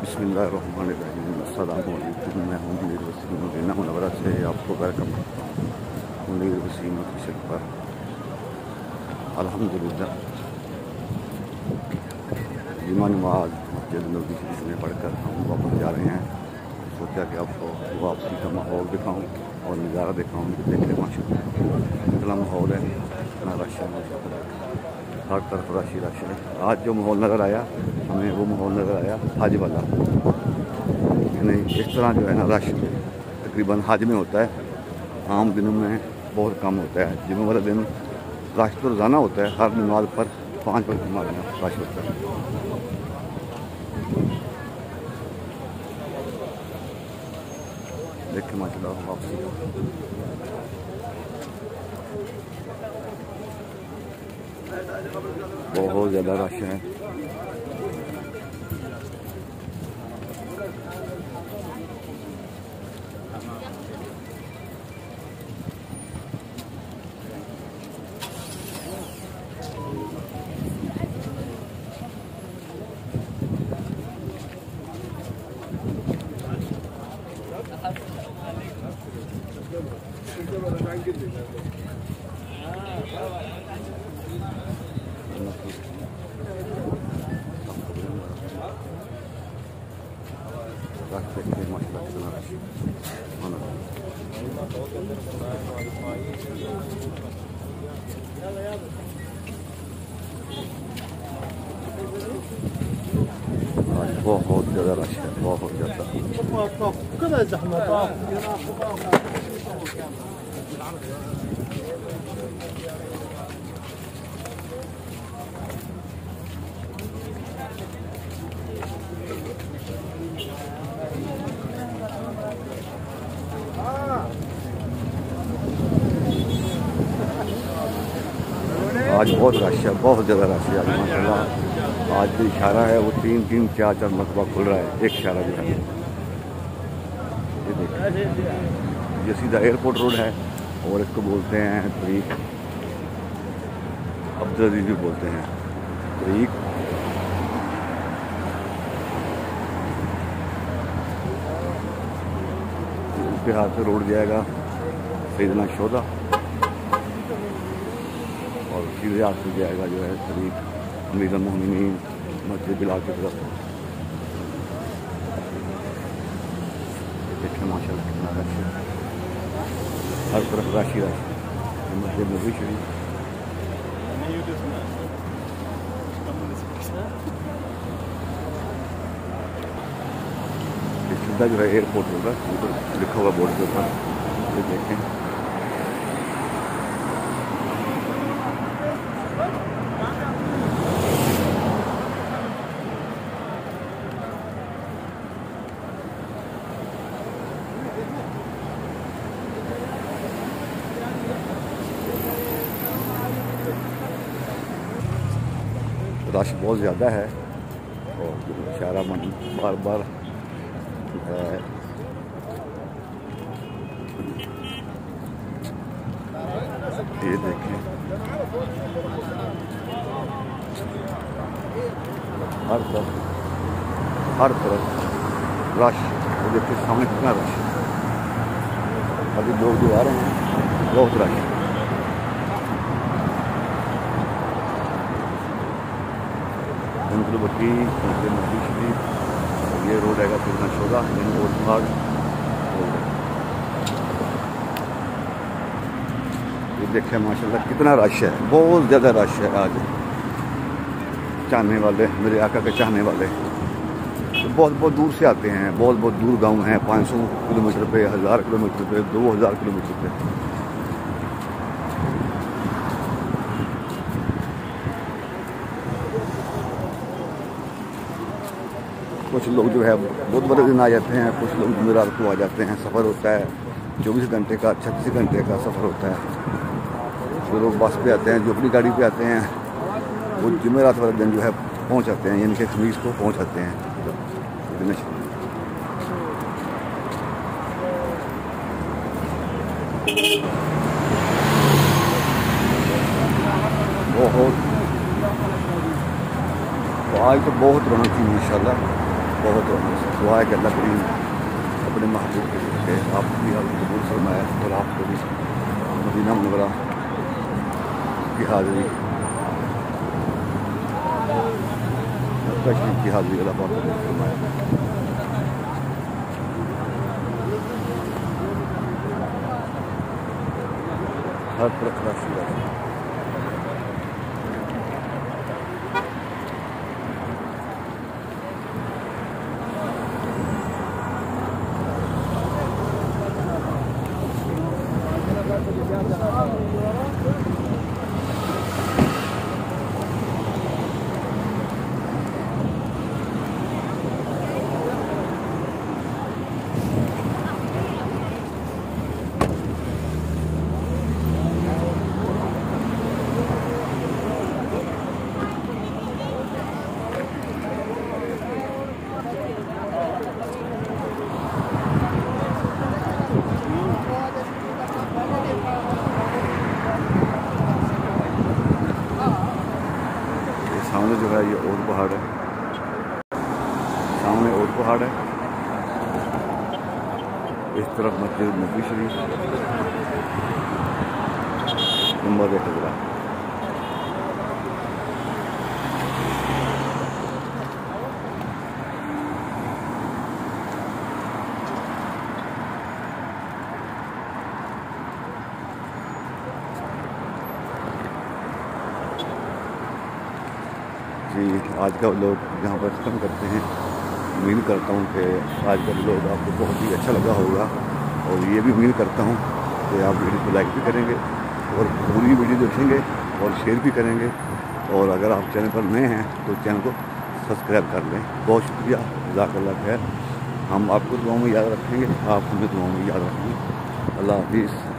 बिस्मिल्लाहिर्रहमानिर्रहीम। अस्सलामु अलैकुम। मैं हूँ मुनीर वसीम मदीना मुनव्वरा से आपको वेलकम करता हूँ मुनीर वसीम ऑफिशियल पर। अल्हम्दुलिल्लाह जुमा नमाज मस्जिद नबी शरीफ में पढ़कर हम वापस जा रहे हैं। सोचा कि आपको वापसी का माहौल दिखाऊँ और नज़ारा दिखाऊँ। देखते माशाअल्लाह कितना माहौल है, कितना रश है माशाअल्लाह, हर तरफ रश ही रश है। आज जो माहौल नज़र आया हमें वो माहौल नज़र आया हज वाला, यानी इस तरह जो है ना रश तकरीबन हज में होता है, आम दिनों में बहुत कम होता है। जुमे वाले दिन रश तो रोज़ाना होता है, हर नमाज पर 5 वक्त नमाज में रश होता है। देखिए माशाअल्लाह वापसी बहुत ज़्यादा रश है। बहुत ज़्यादा रश है, बहुत ज़्यादा। आज बहुत रश है, बहुत ज़्यादा रश है आज माशाअल्लाह। आज जो इशारा है वो 3-3, 4-4 मरतबा खुल रहा है एक इशारा जो है। ये देखिए ये सीधा एयरपोर्ट रोड है और इसको बोलते हैं तरीक अब्दुल अजीज भी बोलते हैं तरीक। उसके हाथ से रोड जाएगा सैयदना शोधा और सीधे हाथ से जाएगा जो है तरीक अमीरुल मोमिनीन मस्जिद बिलाल की तरफ। देखिए माशाअल्लाह कितना रश है, हर तरफ रश ही रश है। मस्जिद नबी शरीफ सीधा जो है एयरपोर्ट होगा, लिखा हुआ बोर्ड के ऊपर, ये देखें। रश बहुत ज़्यादा है और इशारा मन बार बार ये देखें हर तरफ रश। वो देखिए सामने कितना रश, अभी लोग जो आ रहे हैं बहुत रश। बटी नबी शरीफ, ये रोड आएगा सैयदना शोधा रोड भाग। ये देखें माशाल्लाह कितना रश है, बहुत ज़्यादा रश है आज। चाहने वाले, मेरे आका के चाहने वाले तो बहुत बहुत दूर से आते हैं, बहुत बहुत दूर गांव हैं, 500 किलोमीटर पे, 1000 किलोमीटर पे, 2000 किलोमीटर पे। कुछ लोग जो है बहुत बड़े दिन आ जाते हैं, कुछ लोग जुमेरात को आ जाते हैं। सफ़र होता है 24 घंटे का, 36 घंटे का सफ़र होता है। जो लोग बस पे आते हैं, जो अपनी गाड़ी पे आते हैं, वो जुमेरात वाले दिन जो है पहुंच जाते हैं, यानी कि खमीस को पहुंच जाते हैं। बहुत। तो आज तो बहुत रौनक थी माशाल्लाह, बहुत रौनक। दुआ है कि अल्लाह करीम अपने महबूब के आप भी कबूल फरमाए और आपको भी मदीना मुनव्वरा की हाज़िरी की हाज़िरी अल्लाह पाक कबूल फरमाए। हर तरफ राशि राशि। सामने जो है ये और पहाड़ है, सामने और पहाड़ है। इस तरफ मस्जिद नबी शरीफ, नंबर 1 हज़रा। जी आज का व्लॉग यहाँ पर ख़त्म करते हैं। उम्मीद करता हूँ कि आज का व्लॉग आपको बहुत ही अच्छा लगा होगा, और ये भी उम्मीद करता हूँ कि आप वीडियो को लाइक भी करेंगे और पूरी वीडियो देखेंगे और शेयर भी करेंगे। और अगर आप चैनल पर नए हैं तो चैनल को सब्सक्राइब कर लें। बहुत शुक्रिया, जज़ाकल्लाह खैर। हम आपको दुआओं में याद रखेंगे, आप हमें दुआओं में याद रखेंगे। अल्लाह हाफिज़।